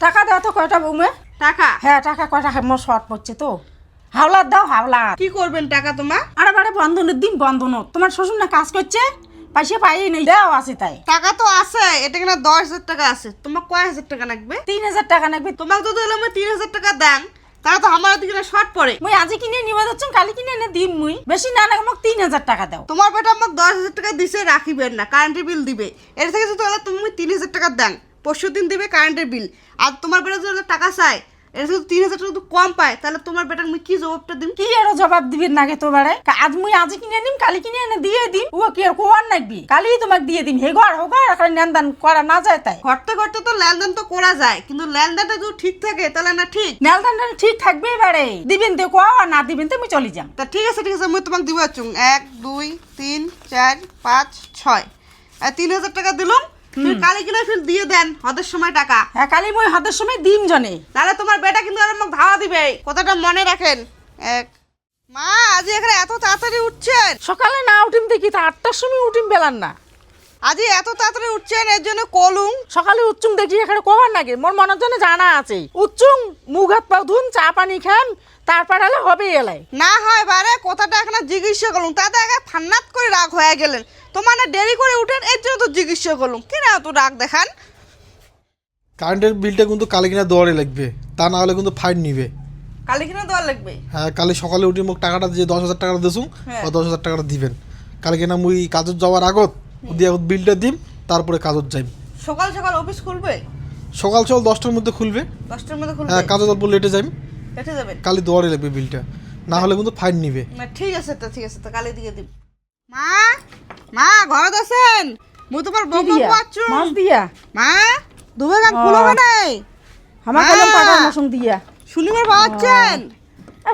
টাকা দাও তো কয়টা বৌমে? টাকা? হ্যাঁ টাকা কয়টা, মোর শর্ট পড়ছে তো। হাওলাত দাও হাওলাত। কি করবেন টাকা তোমার? আরে বারে বন্ধনের দিন বন্ধনত, তোমার শ্বশুর না কাজ করছে, পয়সা পাই নেই, দেও আছে তাই। টাকা তো আছে, এটা কিনা 10,000 টাকা আছে। তোমার কয় হাজার টাকা লাগবে? 3,000 টাকা লাগবে। তোমাকে যদি হলো 3,000 টাকা দেন তাহলে তো আমার দিকে শর্ট পড়ে। মুই আজি কিনে নিবা যাচ্ছ, কালি কিনে এনে দিম। মুই বেশি না লাগে, মোক 3,000 টাকা দাও। তোমার বেটা আমাকে 10,000 টাকা দিছে, রাখিবেন না, কারেন্টের বিল দিবে। এর থেকে যদি হলো তুমি 3,000 টাকা দেন, পরশু দিন দিবে কারেন্টের বিল। আর তোমার বেটা যদি টাকা চায়, এর থেকে 3,000 টাকা যদি কম পায়, তাহলে তোমার বেটার মুই কি জবাবটা দিম? কি এর জবাব দিবেন নাকি তোবারে? আজ মুই আজি কিনে নিম, কালি কিনে এনে দিয়ে দিম। ও কি আর কোয়ার নাকবি? কালি তোমাকে দিয়ে দিম। হে ঘর হোক আর লেনদেন করা না যায় তাই। ঘরতে ঘরতে তো লেনদেন তো করা যায়, কিন্তু লেনদেনটা যদি ঠিক থাকে তাহলে না ঠিক। লেনদেন ঠিক থাকবে, এবারে দিবেন তো কোয়া, আর না দিবেন তো মুই চলে যাম। তা ঠিক আছে মুই তোমাকে দিব। 1 2 3 4 5 6 আর 3,000 টাকা দিলাম। তুমি কালি কিনা ফির দিয়ে দেন হদের সময় টাকা। হ্যাঁ কালি মুই হাতের সময় দিম জনে। তাহলে তোমার বেটা কিন্তু আর আমাকে ধাওয়া দিবে, কথাটা মনে রাখেন। মা আজি এখানে এত তাড়াতাড়ি উঠছেন? সকালে না উঠিম দেখি, তা 8টার সময় উঠিম, বেলার না। আজি এত তাড়াতাড়ি উঠছেন এর জন্য কলুম। সকালে উচ্চুং দেখি এখানে কবার নাকি, মোর মনের জন্য জানা আছে। উচ্চুং মুখ হাত পা ধুন, চা পানি খাম, তারপর এলে হবে এলাই। না হয় বারে কথাটা এখানে জিজ্ঞাসা করলুম, তাতে আগে ফান্নাত করে রাগ হয়ে গেলেন। তোমার না দেরি করে উঠেন, এর জন্য তো জিজ্ঞাসা করলুম। কি না তো রাগ দেখান? কারেন্টের বিলটা কিন্তু কালি কিনা দেওয়ারই লাগবে, তা না হলে কিন্তু ফাইন নিবে। কালি কিনা দেওয়া লাগবে? হ্যাঁ, কালি সকালে উঠে মোক টাকাটা যে 10,000 টাকাটা দিছুম, হ্যাঁ। বা 10,000 টাকাটা দিবেন। কালি কিনা মুই কাজত যাওয়ার আগত দিয়ে বিলটা দিম, তারপরে কাজত যাইম। সকাল সকাল অফিস খুলবে? সকাল 10টার মধ্যে খুলবে। 10টার মধ্যে খুলবে? হ্যাঁ, কাজত অল্প লেটে যাইম। কেটে যাবেন? কালি দেওয়ারই লাগবে বিলটা, না হলে কিন্তু ফাইন নিবে। না ঠিক আছে তো কালি দিয়ে দিব। মা মা ঘরত আছেন? মুই তোমার বউ পাচ্ছু। মাছ দিয়া মা দুবে গান খুলবে নাই? আমার কলম পাটার মশং দিয়া শুনিবার পাচ্ছেন?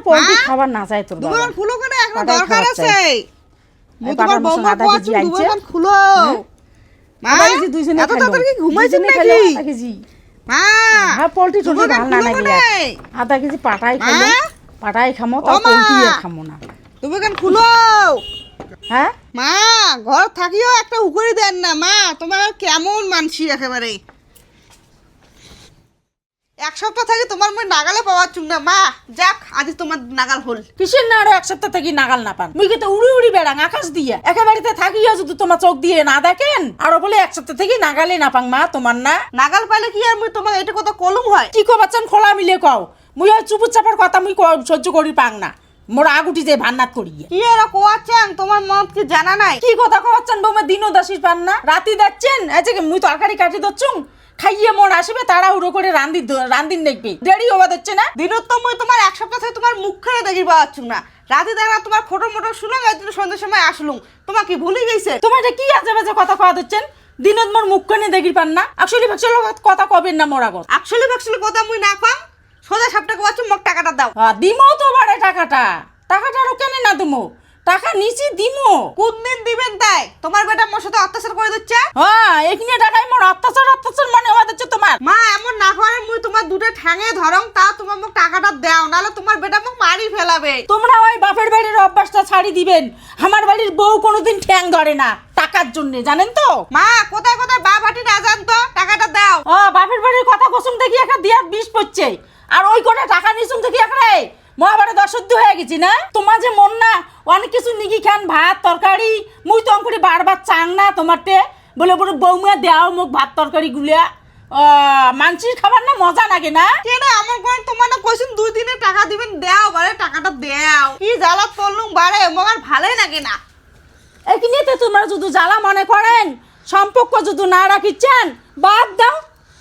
পোল্ট্রি খাবার না যায় তোর দুবে বাবা। গান খুলো কেন, এখন পাটাই দরকার খাওয়ার আছে। মুই তোমার পাটার বউ মশং আধা পাচ্ছু, কেজি দুবে আনছে। গান খুলো। মা আধা কেজি দুইজনে এত খাইলো। তাড়াতাড়ি কি ঘুমাইছেন দুইজনে নাকি? খাইলো আধা কেজি। মা হ্যাঁ পোল্ট্রি দুবে টোল্ট্রি গান ভাল না খুলো নাকি, নাই? আধা কেজি পাটাই মা? খাইলো। পাটাই খামো, ও তাও মা! পোল্ট্রি আর খামো না। দুবে গান খুলো। হ্যাঁ মা ঘর থাকিও একটা উকরি দেন না। মা তোমার কেমন মানসি একেবারে। এক সপ্তাহ থেকে তোমার মই নাগালে পাওয়ার চুন না। মা যাক, আজ তোমার নাগাল হল। কিসের না আরো এক সপ্তাহ থেকে নাগাল না পান? মুই কিন্তু উড়ি উড়ি বেড়াং আকাশ দিয়া, একেবারেতে থাকিও যদি তোমার চোখ দিয়ে না দেখেন, আরো বলে এক সপ্তাহ থেকে নাগালে না পাং। মা তোমার না নাগাল পাইলে কি আর মুই তোমাকে এটা কথা কলুম হয়? কি কবাচ্ছেন খোলা মিলে কও। মুই আর চুপুর চাপার কথা মুই সহ্য করি পাং না। মোর আগুটি যে ভান্নাত করি কি আর কোয়াচ্ছেন, তোমার মত কি জানা নাই? কি কথা কবাচ্ছেন বৌমা? দিনও দাসির পান না, রাতি দেখছেন। আচ্ছা মুই তরকারি কাটি দচ্ছুং, খাইয়ে মোর আসবে তাড়াহুড়ো করে রান্দিন দেখবি, দেরি হওয়া দিচ্ছে না। দিনত তো মুই তোমার এক সপ্তাহ থেকে তোমার মুখ খেয়ে দেখি পাওয়ার চুন না। রাতে দেখা তোমার ফটো মোটো শুনলাম, এর জন্য সন্ধ্যের সময় আসলুম। তোমার কি ভুলে গেছে? তোমার যে কি আজে বাজে কথা কওয়া দিচ্ছেন? দিনত মোর মুখ কানে দেখির পান না। আসলে কথা কবেন না মোর আগত। আসলে কথা মুই না কম, সোজা সাপটা কোয়াচ্ছু, মোক টাকাটা দাও। দিমো তো বারে টাকাটা আরো কেন না দিমো? টাকা নিচি দিমো। কোন দিন দিবেন তাই? তোমার বেটা মোর সাথে অত্যাচার করে দিচ্ছে। হ্যাঁ এখানে টাকায় মোর অত্যাচার মনে হওয়া দিচ্ছে তোমার। মা এমন না করে মুই তোমার দুটো ঠ্যাঙে ধরং, তা তোমার মোক টাকাটা দাও, নাহলে তোমার বেটা মোক মারি ফেলাবে। তোমরা ওই বাপের বাড়ির অভ্যাসটা ছাড়ি দিবেন। আমার বাড়ির বউ কোনোদিন ঠ্যাং ধরে না টাকার জন্য, জানেন তো? মা কোথায় কোথায় বা ভাটি না জানতো, টাকাটা দাও। বাপের বাড়ির কথা কসম দেখি একটা দিয়ার বিষ পড়ছে, আর ওই করে টাকা নিছুম দেখি একটা মহাবারে দশদ্ধ হয়ে গেছি না। তোমার যে মন না অনেক কিছু নিগি খান, ভাত তরকারি, মুই তো অঙ্কুরি বারবার চাং না তোমারটে বলে বলে বৌমা দেও মোক ভাত তরকারি গুলিয়া। মানসির খাবার না মজা লাগে না? কেন আমার ঘরে তোমার না কইছেন 2 দিনে টাকা দিবেন, দাও বারে টাকাটা দাও। কি জ্বালা পড়লুম বারে, মোক আর ভালোই লাগে না। এখানে তো তোমরা যদি জ্বালা মনে করেন, সম্পর্ক যদি না রাখিচ্ছেন, বাদ দাও।